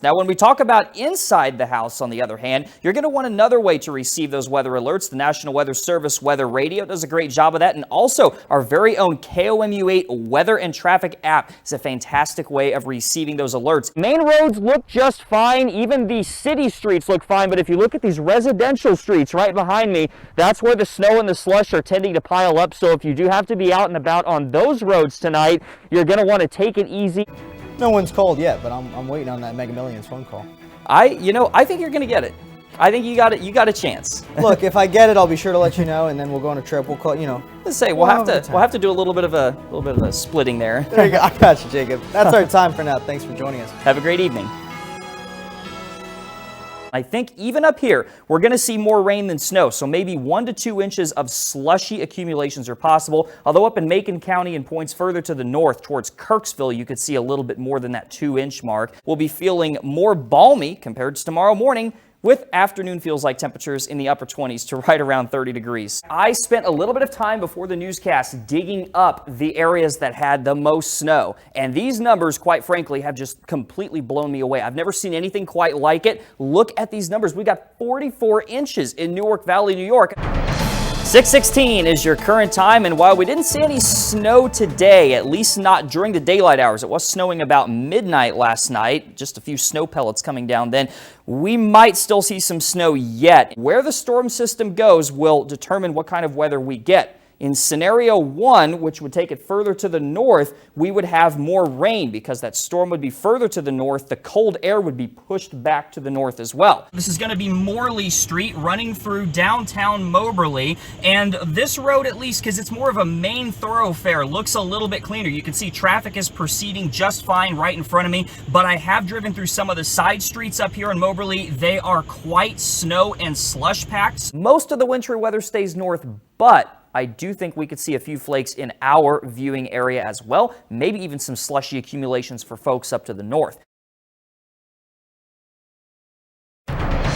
Now, when we talk about inside the house, on the other hand, you're going to want another way to receive those weather alerts. The National Weather Service Weather Radio does a great job of that. And also, our very own KOMU8 Weather and Traffic app is a fantastic way of receiving those alerts. Main roads look just fine. Even the city streets look fine. But if you look at these residential streets right behind me, that's where the snow and the slush are tending to pile up. So if you do have to be out and about on those roads tonight, you're going to want to take it easy. No one's called yet, but I'm waiting on that Mega Millions phone call. I think you're going to get it. I think you got it. You got a chance. Look, if I get it, I'll be sure to let you know, and then we'll go on a trip. We'll call, Let's say we'll have to do a little bit of a splitting there. There you go. I got you, Jacob. That's our time for now. Thanks for joining us. Have a great evening. I think even up here, we're going to see more rain than snow, so maybe 1 to 2 inches of slushy accumulations are possible. Although up in Macon County and points further to the north towards Kirksville, you could see a little bit more than that 2-inch mark. We'll be feeling more balmy compared to tomorrow morning, with afternoon feels like temperatures in the upper 20s to right around 30 degrees. I spent a little bit of time before the newscast digging up the areas that had the most snow. And these numbers, quite frankly, have just completely blown me away. I've never seen anything quite like it. Look at these numbers. We got 44 inches in Newark Valley, New York. 6:16 is your current time, and while we didn't see any snow today, at least not during the daylight hours, it was snowing about midnight last night, just a few snow pellets coming down then, we might still see some snow yet. Where the storm system goes will determine what kind of weather we get. In scenario 1, which would take it further to the north, we would have more rain because that storm would be further to the north. The cold air would be pushed back to the north as well. This is going to be Morley Street running through downtown Moberly. And this road, at least because it's more of a main thoroughfare, looks a little bit cleaner. You can see traffic is proceeding just fine right in front of me. But I have driven through some of the side streets up here in Moberly. They are quite snow and slush packed. Most of the wintry weather stays north, but I do think we could see a few flakes in our viewing area as well, maybe even some slushy accumulations for folks up to the north.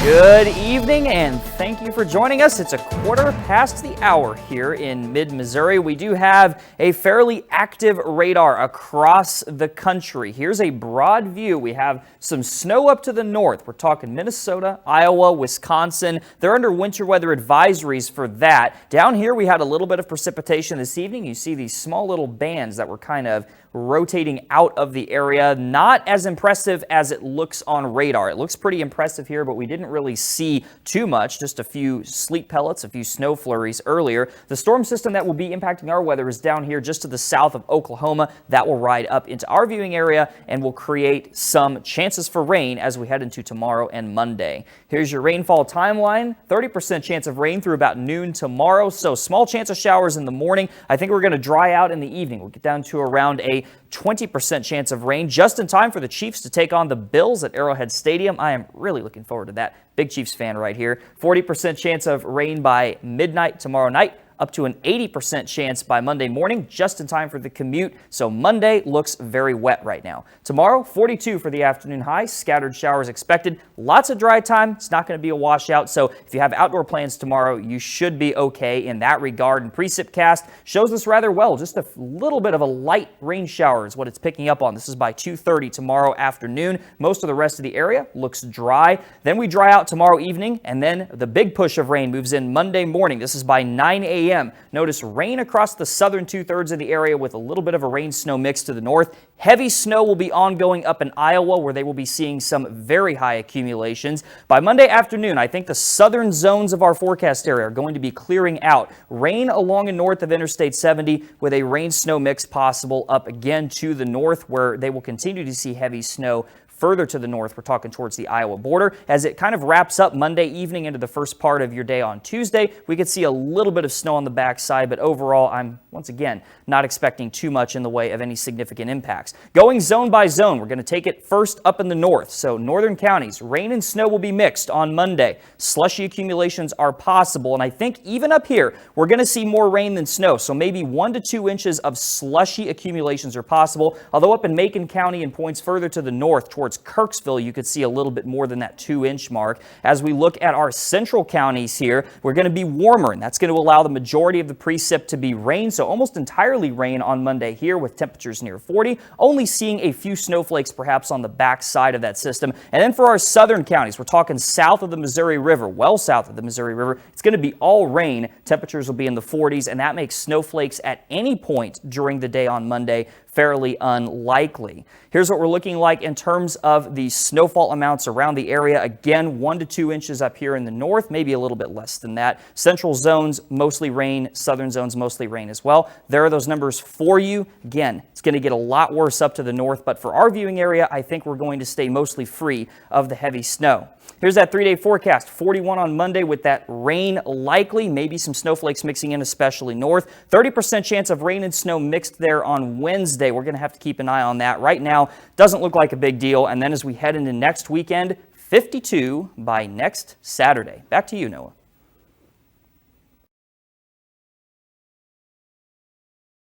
Good evening and thank you for joining us. It's 1:15 the hour here in mid-Missouri. We do have a fairly active radar across the country. Here's a broad view. We have some snow up to the north. We're talking Minnesota, Iowa, Wisconsin. They're under winter weather advisories for that. Down here we had a little bit of precipitation this evening. You see these small little bands that were kind of rotating out of the area. Not as impressive as it looks on radar. It looks pretty impressive here, but we didn't really see too much, just a few sleet pellets, a few snow flurries earlier. The storm system that will be impacting our weather is down here just to the south of Oklahoma. That will ride up into our viewing area and will create some chances for rain as we head into tomorrow and Monday. Here's your rainfall timeline. 30% chance of rain through about noon tomorrow, so small chance of showers in the morning. I think we're going to dry out in the evening. We'll get down to around a 20% chance of rain, just in time for the Chiefs to take on the Bills at Arrowhead Stadium. I am really looking forward to that. Big Chiefs fan right here. 40% chance of rain by midnight tomorrow night, up to an 80% chance by Monday morning, just in time for the commute. So Monday looks very wet right now. Tomorrow, 42 for the afternoon high, scattered showers expected. Lots of dry time. It's not going to be a washout. So if you have outdoor plans tomorrow, you should be okay in that regard. And Precipcast shows this rather well. Just a little bit of a light rain shower is what it's picking up on. This is by 2:30 tomorrow afternoon. Most of the rest of the area looks dry. Then we dry out tomorrow evening, and then the big push of rain moves in Monday morning. This is by 9 a.m. Notice rain across the southern 2/3 of the area with a little bit of a rain-snow mix to the north. Heavy snow will be ongoing up in Iowa, where they will be seeing some very high accumulations. By Monday afternoon, I think the southern zones of our forecast area are going to be clearing out. Rain along and north of Interstate 70 with a rain-snow mix possible up again to the north, where they will continue to see heavy snow further to the north. We're talking towards the Iowa border. As it kind of wraps up Monday evening into the first part of your day on Tuesday, we could see a little bit of snow on the backside, but overall, I'm once again not expecting too much in the way of any significant impacts. Going zone by zone, we're going to take it first up in the north. So northern counties, rain and snow will be mixed on Monday. Slushy accumulations are possible, and I think even up here, we're going to see more rain than snow. So maybe 1 to 2 inches of slushy accumulations are possible, although up in Macon County and points further to the north towards towards Kirksville, you could see a little bit more than that 2-inch mark. As we look at our central counties here, we're going to be warmer, and that's going to allow the majority of the precip to be rain, so almost entirely rain on Monday here with temperatures near 40, only seeing a few snowflakes perhaps on the back side of that system. And then for our southern counties, we're talking south of the Missouri River, well south of the Missouri River, it's going to be all rain. Temperatures will be in the 40s, and that makes snowflakes at any point during the day on Monday fairly unlikely. Here's what we're looking like in terms of the snowfall amounts around the area. Again, 1 to 2 inches up here in the north, maybe a little bit less than that. Central zones, mostly rain. Southern zones, mostly rain as well. There are those numbers for you. Again, it's going to get a lot worse up to the north, but for our viewing area, I think we're going to stay mostly free of the heavy snow. Here's that 3-day forecast. 41 on Monday with that rain likely, maybe some snowflakes mixing in, especially north. 30% chance of rain and snow mixed there on Wednesday. We're going to have to keep an eye on that. Right now, doesn't look like a big deal. And then as we head into next weekend, 52 by next Saturday. Back to you, Noah.